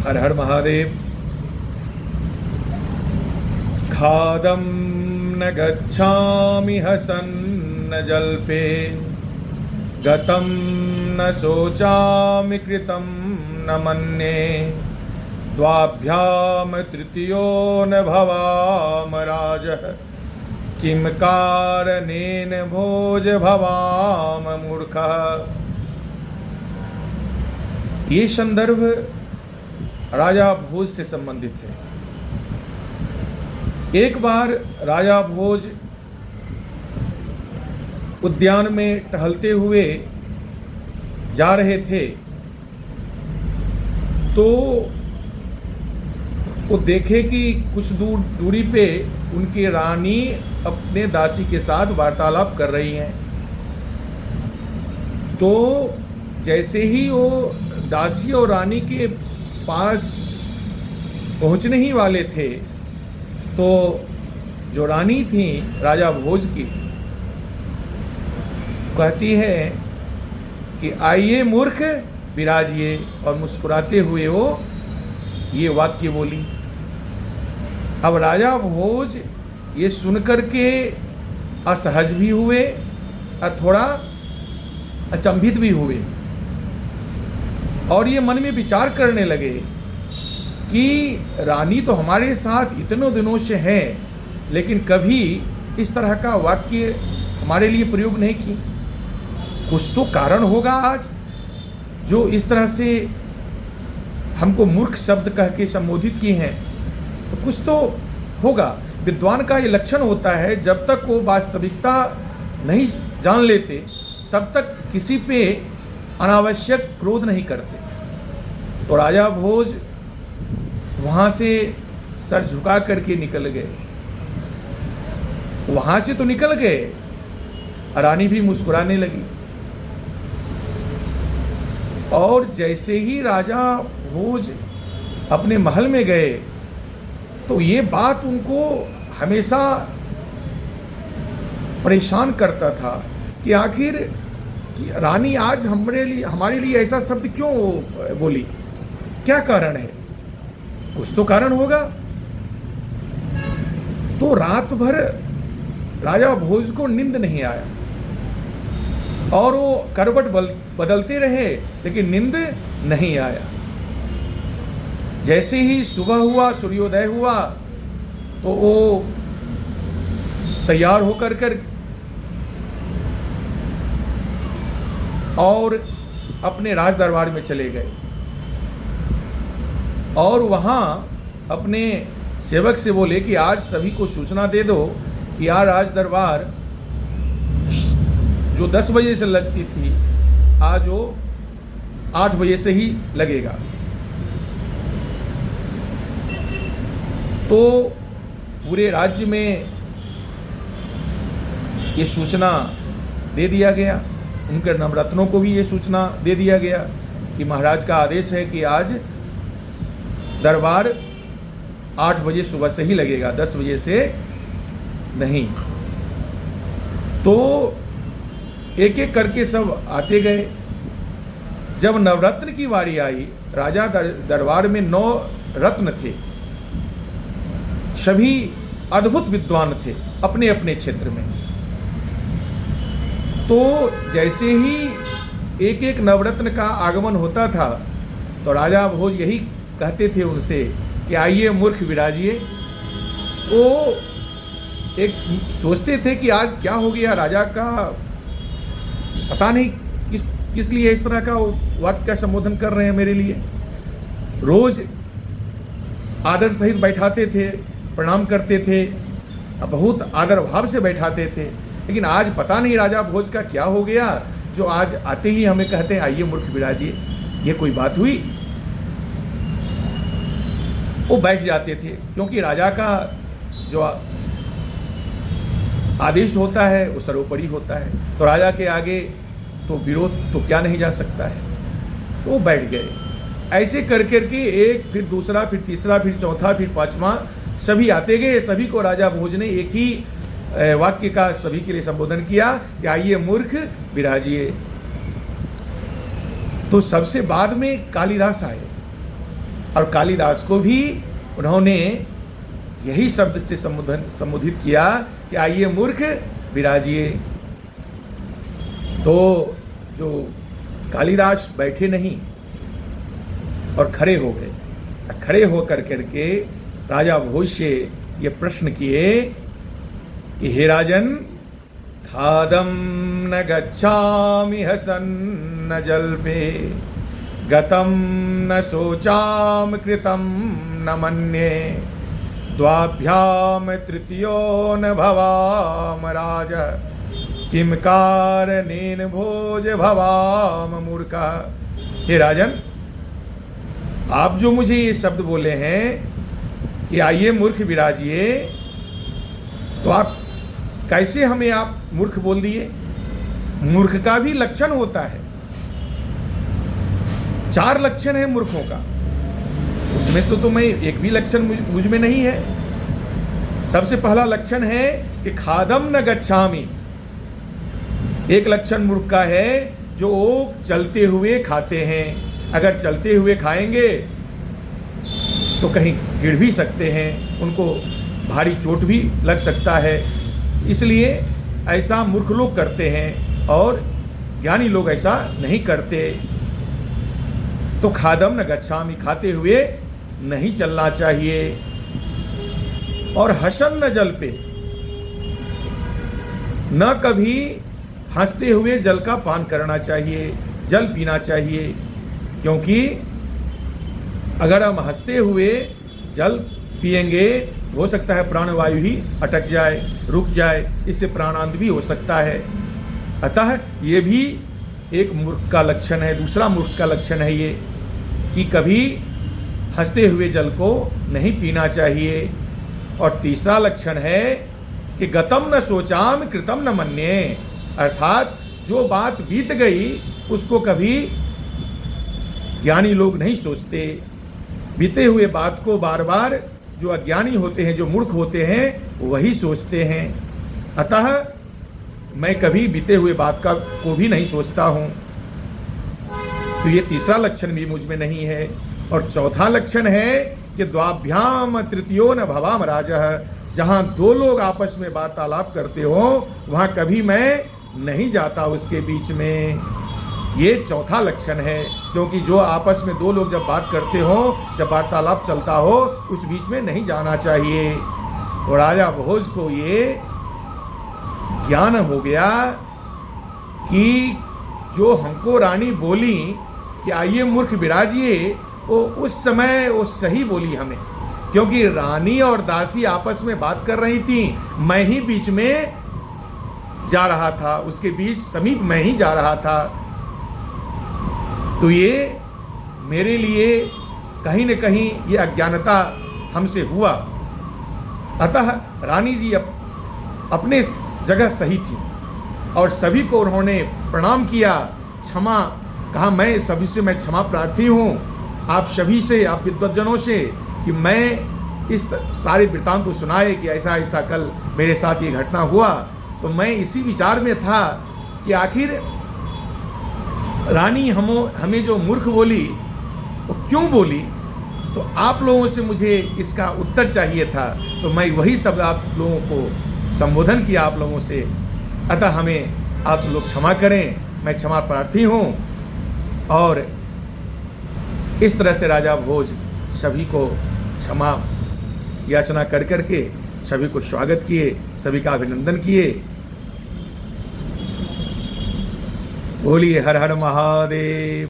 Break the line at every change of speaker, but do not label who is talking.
हर हर महादेव। खादं न गच्छामि हसन्न जल्पे, गतं न शोचामि कृतं न मन्ये, द्वाभ्याम तृतीयो न भवाम राजः, किं कारणेन भोज भवाम मूर्खः। ये संदर्भ राजा भोज से संबंधित है। एक बार राजा भोज उद्यान में टहलते हुए जा रहे थे तो वो देखे कि कुछ दूरी पे उनकी रानी अपने दासी के साथ वार्तालाप कर रही हैं। तो जैसे ही वो दासी और रानी के पास पहुंचने ही वाले थे तो जो रानी थी राजा भोज की, कहती है कि आइए मूर्ख विराजिए, और मुस्कुराते हुए वो ये वाक्य बोली। अब राजा भोज ये सुनकर के असहज भी हुए और थोड़ा अचंभित भी हुए, और ये मन में विचार करने लगे कि रानी तो हमारे साथ इतनों दिनों से है, लेकिन कभी इस तरह का वाक्य हमारे लिए प्रयोग नहीं की। कुछ तो कारण होगा आज जो इस तरह से हमको मूर्ख शब्द कह के संबोधित किए हैं, तो कुछ तो होगा। विद्वान का ये लक्षण होता है, जब तक वो वास्तविकता नहीं जान लेते तब तक किसी पे अनावश्यक क्रोध नहीं करते। तो राजा भोज वहाँ से सर झुका करके निकल गए। वहाँ से तो निकल गए, रानी भी मुस्कुराने लगी। और जैसे ही राजा भोज अपने महल में गए तो ये बात उनको हमेशा परेशान करता था कि आखिर रानी आज हमारे लिए ऐसा शब्द क्यों बोली, क्या कारण है? कुछ तो कारण होगा। तो रात भर राजा भोज को नींद नहीं आया और वो करवट बदलते रहे, लेकिन नींद नहीं आया। जैसे ही सुबह हुआ, सूर्योदय हुआ, तो वो तैयार होकर और अपने राज दरबार में चले गए और वहाँ अपने सेवक से बोले कि आज सभी को सूचना दे दो कि आज राज दरबार जो 10 बजे से लगती थी आज वो 8 बजे से ही लगेगा। तो पूरे राज्य में ये सूचना दे दिया गया। उनके नवरत्नों को भी ये सूचना दे दिया गया कि महाराज का आदेश है कि आज दरबार 8 बजे सुबह से ही लगेगा, 10 बजे से नहीं। तो एक एक करके सब आते गए। जब नवरत्न की बारी आई, राजा दरबार में 9 रत्न थे, सभी अद्भुत विद्वान थे अपने अपने क्षेत्र में। तो जैसे ही एक एक नवरत्न का आगमन होता था तो राजा भोज यही कहते थे उनसे कि आइए मूर्ख विराजिए। वो एक सोचते थे कि आज क्या हो गया, राजा का पता नहीं किस लिए इस तरह का वाक्य का संबोधन कर रहे हैं मेरे लिए। रोज आदर सहित बैठाते थे, प्रणाम करते थे, बहुत आदर भाव से बैठाते थे, लेकिन आज पता नहीं राजा भोज का क्या हो गया जो आज आते ही हमें कहते हैं आइए मूर्ख विराजिए। ये कोई बात हुई? वो बैठ जाते थे, क्योंकि राजा का जो आदेश होता है वो सर्वोपरि होता है, तो राजा के आगे तो विरोध तो क्या नहीं जा सकता है। तो वो बैठ गए। ऐसे कर करके एक, फिर दूसरा, फिर तीसरा, फिर चौथा, फिर पांचवा, सभी आते गए। सभी को राजा भोज ने एक ही वाक्य का सभी के लिए संबोधन किया कि आइए मूर्ख विराजिए। तो सबसे बाद में कालिदास आए। और कालिदास को भी उन्होंने यही शब्द से संबोधित किया कि आइए मूर्ख विराजिए। तो जो कालिदास बैठे नहीं और खड़े हो गए, खड़े होकर करके राजा भोज से ये प्रश्न किए कि हे राजन, खादम न गच्छामि हसन्न जल्पे, गतम न शोचाम कृतम न मन्ये, द्वाभ्याम तृतीयो न भवाम राज, किम कारणेन भोज भवाम मूर्खा। हे राजन, आप जो मुझे ये शब्द बोले हैं कि आइए मूर्ख विराजिए, तो आप कैसे हमें आप मूर्ख बोल दिए? मूर्ख का भी लक्षण होता है, 4 लक्षण है मूर्खों का, उसमें से तो मैं एक भी लक्षण मुझ में नहीं है। सबसे पहला लक्षण है कि खादम न गच्छामि। एक लक्षण मूर्ख का है जो चलते हुए खाते हैं। अगर चलते हुए खाएंगे तो कहीं गिर भी सकते हैं, उनको भारी चोट भी लग सकता है, इसलिए ऐसा मूर्ख लोग करते हैं और ज्ञानी लोग ऐसा नहीं करते। तो खादम न गच्छामि, खाते हुए नहीं चलना चाहिए। और हसन न जल पे, न कभी हंसते हुए जल का पान करना चाहिए, जल पीना चाहिए, क्योंकि अगर हम हंसते हुए जल पिएंगे हो सकता है प्राणवायु ही अटक जाए, रुक जाए, इससे प्राणांत भी हो सकता है। अतः ये भी एक मूर्ख का लक्षण है। दूसरा मूर्ख का लक्षण है ये कि कभी हंसते हुए जल को नहीं पीना चाहिए। और तीसरा लक्षण है कि गतम न सोचाम कृतम न मन्ये, अर्थात जो बात बीत गई उसको कभी ज्ञानी लोग नहीं सोचते। बीते हुए बात को बार बार जो अज्ञानी होते हैं, जो मूर्ख होते हैं, वही सोचते हैं। अतः मैं कभी बीते हुए बात को भी नहीं सोचता हूँ। तो ये तीसरा लक्षण भी मुझ में नहीं है। और चौथा लक्षण है कि द्वाभ्याम तृतीयो न भवाम राजः, जहाँ 2 लोग आपस में वार्तालाप करते हो वहाँ कभी मैं नहीं जाता उसके बीच में। ये चौथा लक्षण है, क्योंकि जो आपस में 2 लोग जब बात करते हो, जब वार्तालाप चलता हो, उस बीच में नहीं जाना चाहिए। तो राजा भोज को ये ज्ञान हो गया कि जो हमको रानी बोली कि आइए मूर्ख विराजिए, वो उस समय वो सही बोली हमें, क्योंकि रानी और दासी आपस में बात कर रही थी, मैं ही बीच में जा रहा था, उसके बीच समीप मैं ही जा रहा था। तो ये मेरे लिए कहीं न कहीं ये अज्ञानता हमसे हुआ। अतः रानी जी अपने जगह सही थी और सभी को उन्होंने प्रणाम किया, क्षमा कहा, मैं सभी से मैं क्षमा प्रार्थी हूँ, आप सभी से, आप विद्वज्जनों से, कि मैं इस सारे वृत्तांत को सुनाए कि ऐसा ऐसा कल मेरे साथ ये घटना हुआ। तो मैं इसी विचार में था कि आखिर रानी हमें जो मूर्ख बोली वो क्यों बोली, तो आप लोगों से मुझे इसका उत्तर चाहिए था। तो मैं वही शब्द आप लोगों को संबोधन किया आप लोगों से। अतः हमें आप लोग क्षमा करें, मैं क्षमा प्रार्थी हूँ। और इस तरह से राजा भोज सभी को क्षमा याचना कर करके सभी को स्वागत किए, सभी का अभिनंदन किए। बोलिए हर हर महादेव।